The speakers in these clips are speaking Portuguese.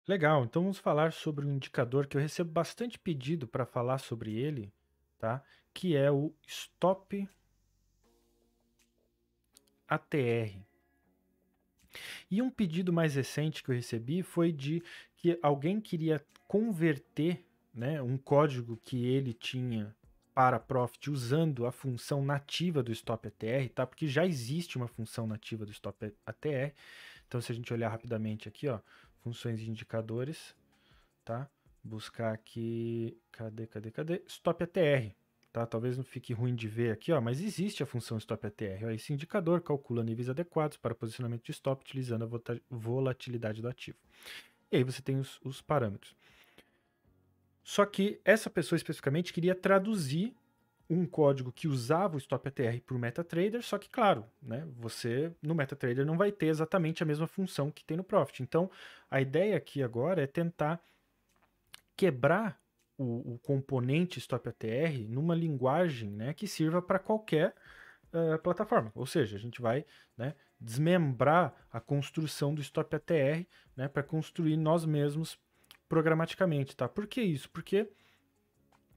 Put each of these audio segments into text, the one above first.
Legal, então vamos falar sobre um indicador que eu recebo bastante pedido para falar sobre ele, tá? Que é o Stop ATR. E um pedido mais recente que eu recebi foi de que alguém queria converter, né, um código que ele tinha para Profit usando a função nativa do Stop ATR, tá? Porque já existe uma função nativa do Stop ATR. Então, se a gente olhar rapidamente aqui, ó, funções de indicadores, tá? Buscar aqui, cadê? Stop ATR, tá? Talvez não fique ruim de ver aqui, ó, mas existe a função Stop ATR. Ó, esse indicador calcula níveis adequados para posicionamento de stop utilizando a volatilidade do ativo. E aí você tem os parâmetros. Só que essa pessoa especificamente queria traduzir um código que usava o Stop ATR para o MetaTrader, só que, claro, né, você no MetaTrader não vai ter exatamente a mesma função que tem no Profit. Então, a ideia aqui agora é tentar quebrar o componente Stop ATR numa linguagem, né, que sirva para qualquer plataforma. Ou seja, a gente vai, né, desmembrar a construção do Stop ATR, né, para construir nós mesmos programaticamente. Tá? Por que isso? Porque,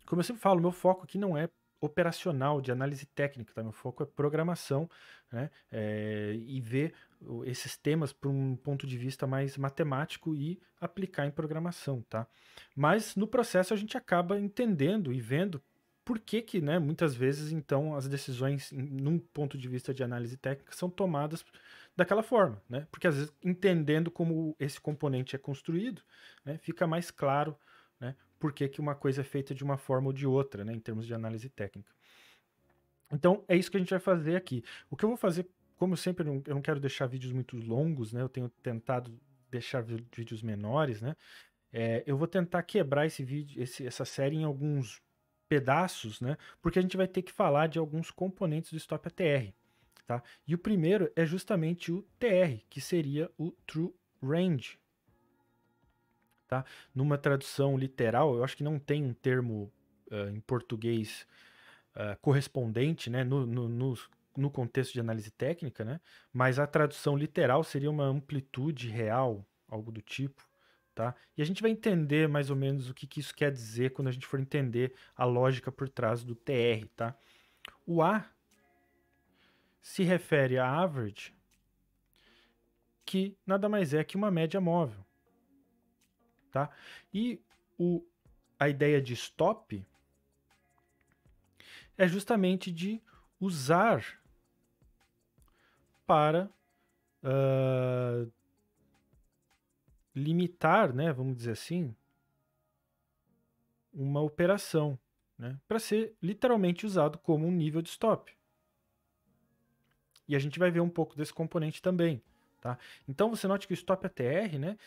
como eu sempre falo, meu foco aqui não é operacional, de análise técnica, tá? Meu foco é programação, né? E ver esses temas por um ponto de vista mais matemático e aplicar em programação, tá? Mas no processo a gente acaba entendendo e vendo por que, né, muitas vezes, então, as decisões, num ponto de vista de análise técnica, são tomadas daquela forma, né? Porque às vezes, entendendo como esse componente é construído, né, fica mais claro, né, por que, que uma coisa é feita de uma forma ou de outra, né, em termos de análise técnica. Então, é isso que a gente vai fazer aqui. O que eu vou fazer, como sempre, eu não quero deixar vídeos muito longos, né, eu tenho tentado deixar vídeos menores, né, eu vou tentar quebrar esse vídeo, essa série em alguns pedaços, né, porque a gente vai ter que falar de alguns componentes do Stop ATR. Tá? E o primeiro é justamente o TR, que seria o True Range. Tá? Numa tradução literal, eu acho que não tem um termo em português correspondente, né, no contexto de análise técnica, né, mas a tradução literal seria uma amplitude real, algo do tipo. Tá? E a gente vai entender mais ou menos o que isso quer dizer quando a gente for entender a lógica por trás do TR. Tá? O A se refere a average, que nada mais é que uma média móvel. Tá? E o, a ideia de stop é justamente de usar para limitar, né, vamos dizer assim, uma operação, né, para ser literalmente usado como um nível de stop. E a gente vai ver um pouco desse componente também. Tá? Então você note que o Stop ATR, né,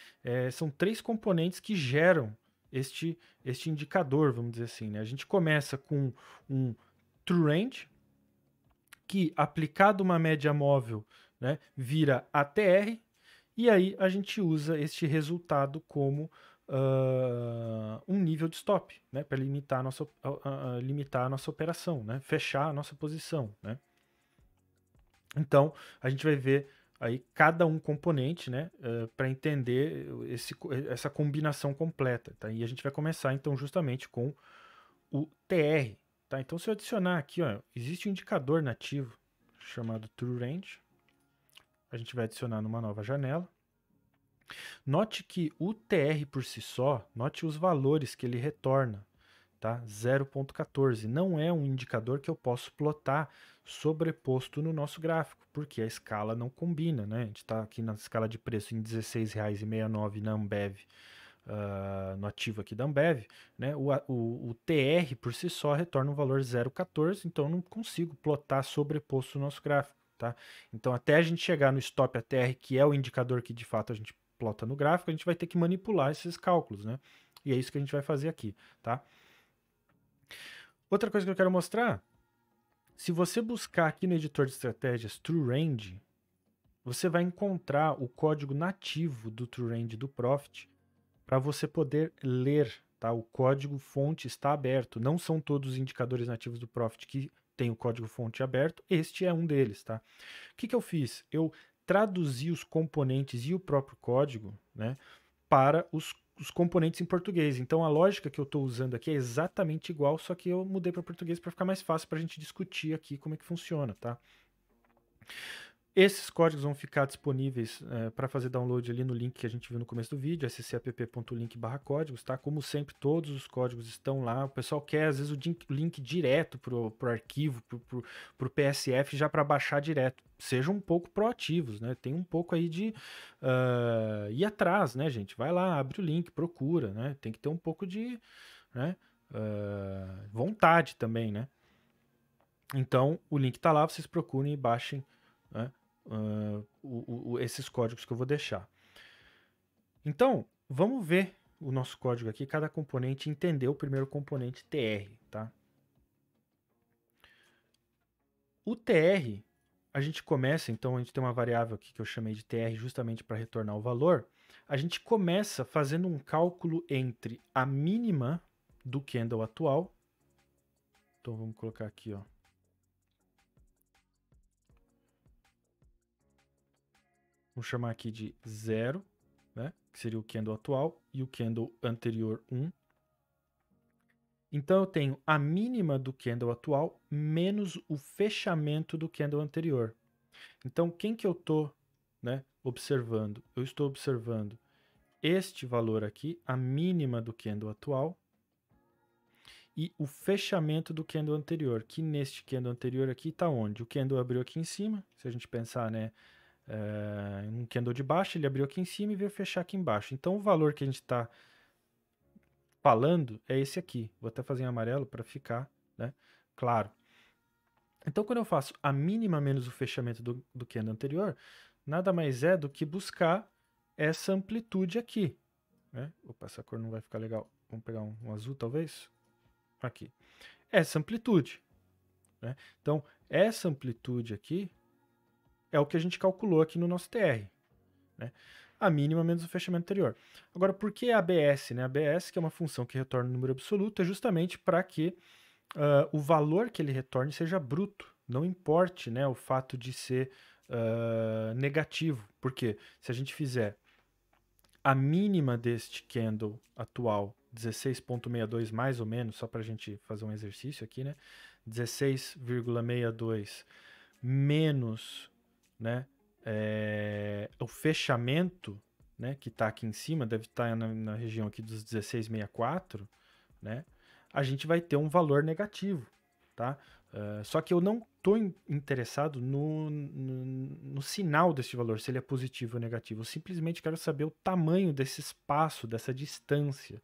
são três componentes que geram este indicador, vamos dizer assim. Né? A gente começa com um True Range, que aplicado uma média móvel, né, vira ATR, e aí a gente usa este resultado como um nível de stop, né, para limitar a nossa operação, né, fechar a nossa posição. Né. Então, a gente vai ver aí cada um componente, né, para entender essa combinação completa. Tá? E a gente vai começar, então, justamente com o TR. Tá? Então, se eu adicionar aqui, ó, existe um indicador nativo chamado TrueRange. A gente vai adicionar numa nova janela. Note que o TR por si só, note os valores que ele retorna. Tá? 0.14 não é um indicador que eu posso plotar sobreposto no nosso gráfico, porque a escala não combina. Né? A gente está aqui na escala de preço em R$16,69 na Ambev, no ativo aqui da Ambev. Né? O TR por si só retorna um valor 0,14, então eu não consigo plotar sobreposto no nosso gráfico. Tá? Então, até a gente chegar no stop ATR, que é o indicador que de fato a gente plota no gráfico, a gente vai ter que manipular esses cálculos. Né? E é isso que a gente vai fazer aqui. Tá? Outra coisa que eu quero mostrar, se você buscar aqui no editor de estratégias TrueRange, você vai encontrar o código nativo do TrueRange do Profit para você poder ler. Tá? O código fonte está aberto. Não são todos os indicadores nativos do Profit que tem o código fonte aberto. Este é um deles. Tá? O que eu fiz? Eu traduzi os componentes e o próprio código, né, para os componentes em português. Então a lógica que eu estou usando aqui é exatamente igual, só que eu mudei para português para ficar mais fácil para a gente discutir aqui como é que funciona, tá? Esses códigos vão ficar disponíveis para fazer download ali no link que a gente viu no começo do vídeo, scapp.link/códigos, tá? Como sempre, todos os códigos estão lá. O pessoal quer, às vezes, o link direto pro arquivo, pro PSF, já para baixar direto. Sejam um pouco proativos, né? Tem um pouco aí de ir atrás, né, gente? Vai lá, abre o link, procura, né? Tem que ter um pouco de vontade também, né? Então, o link está lá, vocês procurem e baixem, né, esses códigos que eu vou deixar. Então, vamos ver o nosso código aqui, cada componente entender o primeiro componente TR, tá? O TR, a gente começa, então a gente tem uma variável aqui que eu chamei de TR justamente para retornar o valor. A gente começa fazendo um cálculo entre a mínima do candle atual. Então vamos colocar aqui, ó. Vamos chamar aqui de 0, né, que seria o candle atual, e o candle anterior 1. Então eu tenho a mínima do candle atual menos o fechamento do candle anterior. Então quem que eu estou, né, observando? Eu estou observando este valor aqui, a mínima do candle atual, e o fechamento do candle anterior, que neste candle anterior aqui está onde? O candle abriu aqui em cima, se a gente pensar, né, um candle de baixo, ele abriu aqui em cima e veio fechar aqui embaixo. Então o valor que a gente está falando é esse aqui. Vou até fazer em amarelo para ficar, né, claro. Então quando eu faço a mínima menos o fechamento do candle anterior, nada mais é do que buscar essa amplitude aqui, né? Opa, essa cor não vai ficar legal. Vamos pegar um azul talvez? Aqui. Essa amplitude, né? Então essa amplitude aqui é o que a gente calculou aqui no nosso TR, né? A mínima menos o fechamento anterior. Agora, por que ABS? Né? ABS, que é uma função que retorna um número absoluto, é justamente para que o valor que ele retorne seja bruto, não importe, né, o fato de ser negativo. Porque se a gente fizer a mínima deste candle atual, 16,62 mais ou menos, só para a gente fazer um exercício aqui, né? 16,62 menos, né, o fechamento, né, que está aqui em cima, deve estar na região aqui dos 16,64, né, a gente vai ter um valor negativo, tá? Só que eu não estou interessado no sinal desse valor, se ele é positivo ou negativo. Eu simplesmente quero saber o tamanho desse espaço, dessa distância.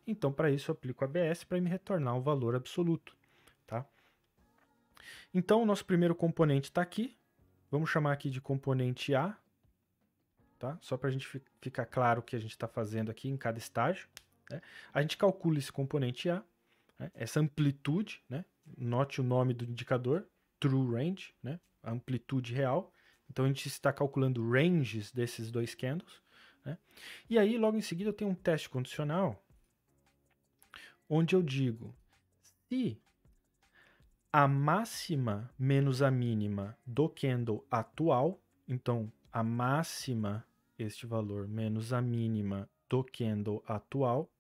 Então, para isso, eu aplico ABS para me retornar um valor absoluto, tá? Então, o nosso primeiro componente está aqui. Vamos chamar aqui de componente A, tá? Só para a gente ficar claro o que a gente está fazendo aqui em cada estágio, né? A gente calcula esse componente A, né? Essa amplitude, né? Note o nome do indicador, true range, né? A amplitude real. Então a gente está calculando ranges desses dois candles, né? E aí, logo em seguida, eu tenho um teste condicional, onde eu digo, se a máxima menos a mínima do candle atual, então a máxima, este valor, menos a mínima do candle atual,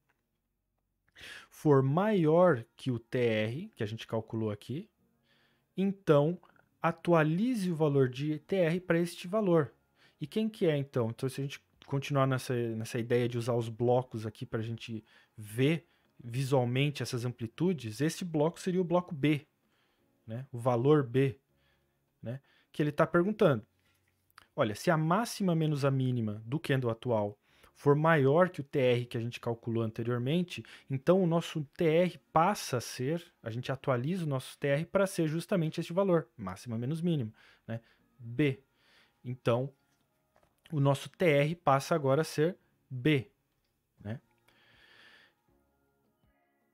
for maior que o TR, que a gente calculou aqui, então atualize o valor de TR para este valor. E quem que é então? Então se a gente continuar nessa ideia de usar os blocos aqui para a gente ver visualmente essas amplitudes, este bloco seria o bloco B, né? O valor B, né? Que ele está perguntando. Olha, se a máxima menos a mínima do candle atual for maior que o TR que a gente calculou anteriormente, então o nosso TR passa a ser, a gente atualiza o nosso TR para ser justamente este valor, máxima menos mínima, né? B. Então, o nosso TR passa agora a ser B, né?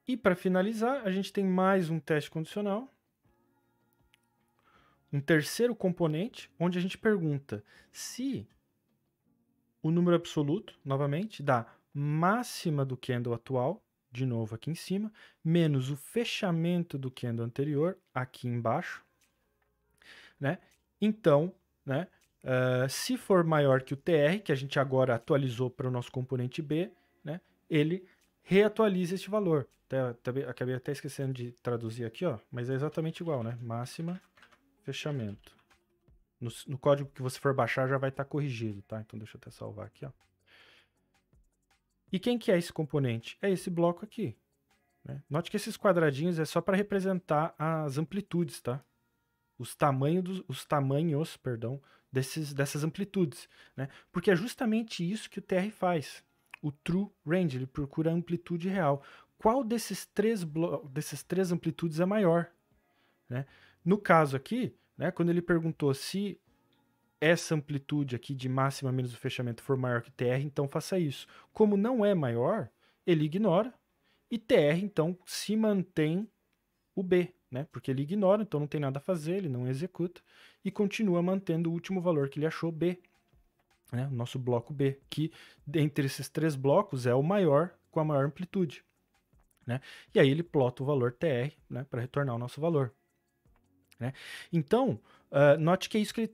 E para finalizar, a gente tem mais um teste condicional, um terceiro componente, onde a gente pergunta se o número absoluto, novamente, dá máxima do candle atual, de novo aqui em cima, menos o fechamento do candle anterior, aqui embaixo, né? Então, né, Se for maior que o TR, que a gente agora atualizou para o nosso componente B, né, ele reatualiza este valor. Acabei até esquecendo de traduzir aqui, ó, mas é exatamente igual, né? Máxima, fechamento. No código que você for baixar já vai estar corrigido, tá? Então deixa eu até salvar aqui, ó. E quem que é esse componente? É esse bloco aqui. Né? Note que esses quadradinhos é só para representar as amplitudes, tá? Os tamanhos, perdão, dessas amplitudes, né? Porque é justamente isso que o TR faz. O true range, ele procura a amplitude real. Qual desses três amplitudes é maior? Né? No caso aqui, né, quando ele perguntou se essa amplitude aqui de máxima menos o fechamento for maior que TR, então faça isso. Como não é maior, ele ignora, e TR, então, se mantém o B, né? Porque ele ignora, então não tem nada a fazer, ele não executa, e continua mantendo o último valor que ele achou B, né? O nosso bloco B, que dentre esses três blocos é o maior com a maior amplitude. Né? E aí ele plota o valor TR, né, para retornar o nosso valor. Né? Então, note que é isso que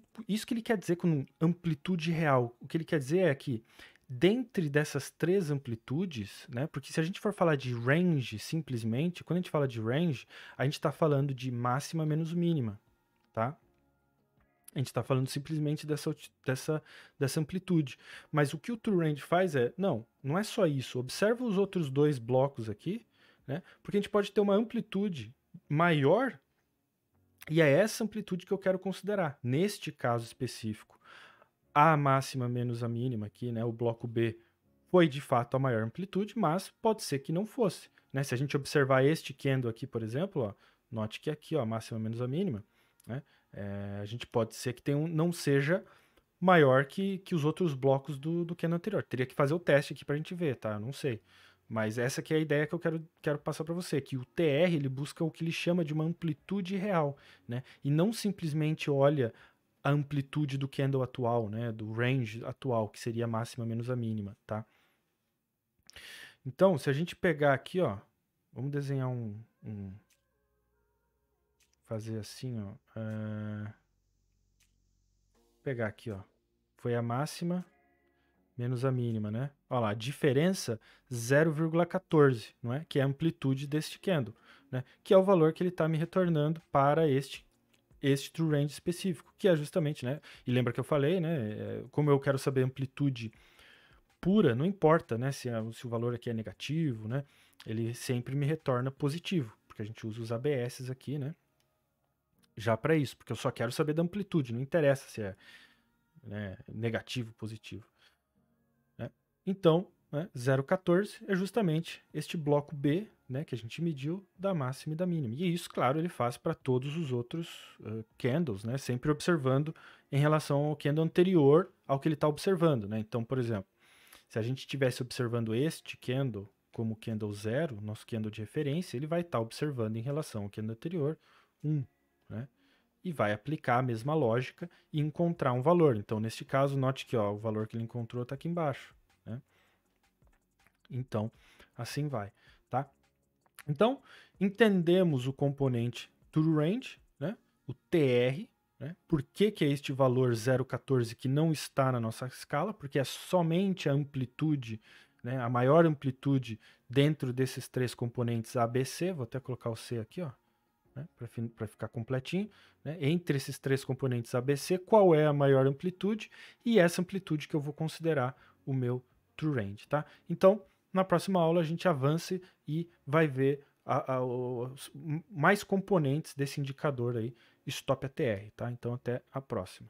ele quer dizer com amplitude real. O que ele quer dizer é que, dentre dessas três amplitudes, né, porque se a gente for falar de range simplesmente, quando a gente fala de range, a gente está falando de máxima menos mínima. Tá? A gente está falando simplesmente dessa amplitude. Mas o que o TrueRange faz não é só isso. Observa os outros dois blocos aqui, né? Porque a gente pode ter uma amplitude maior e é essa amplitude que eu quero considerar. Neste caso específico, a máxima menos a mínima aqui, né, o bloco B, foi de fato a maior amplitude, mas pode ser que não fosse. Né? Se a gente observar este candle aqui, por exemplo, ó, note que aqui ó, a máxima menos a mínima, né, a gente pode ser que não seja maior que os outros blocos do candle anterior. Teria que fazer o teste aqui para a gente ver, tá? Não sei. Mas essa aqui é a ideia que eu quero passar para você, que o TR ele busca o que ele chama de uma amplitude real, né? E não simplesmente olha a amplitude do candle atual, né? Do range atual, que seria a máxima menos a mínima, tá? Então, se a gente pegar aqui, ó, vamos desenhar fazer assim, ó, pegar aqui, ó, foi a máxima menos a mínima, né? Olha lá, diferença 0,14, não é? Que é a amplitude deste candle, né? Que é o valor que ele está me retornando para este true range específico, que é justamente, né? E lembra que eu falei, né? Como eu quero saber amplitude pura, não importa, né? Se o valor aqui é negativo, né? Ele sempre me retorna positivo, porque a gente usa os ABS aqui, né? Já para isso, porque eu só quero saber da amplitude, não interessa se é, né, negativo, positivo. Então, né, 0,14 é justamente este bloco B, né, que a gente mediu da máxima e da mínima. E isso, claro, ele faz para todos os outros candles, né, sempre observando em relação ao candle anterior ao que ele está observando. Né? Então, por exemplo, se a gente estivesse observando este candle como candle 0, nosso candle de referência, ele vai estar observando em relação ao candle anterior 1. Né? E vai aplicar a mesma lógica e encontrar um valor. Então, neste caso, note que ó, o valor que ele encontrou está aqui embaixo. Né? Então, assim vai, tá? Então, entendemos o componente TrueRange, né? O TR, né? Por que é este valor 0,14 que não está na nossa escala? Porque é somente a amplitude, né? A maior amplitude dentro desses três componentes ABC. Vou até colocar o C aqui, ó, né? Para ficar completinho. Né? Entre esses três componentes ABC, qual é a maior amplitude? E essa amplitude que eu vou considerar o meu TrueRange, tá? Então, na próxima aula a gente avança e vai ver mais componentes desse indicador aí, Stop ATR, tá? Então até a próxima.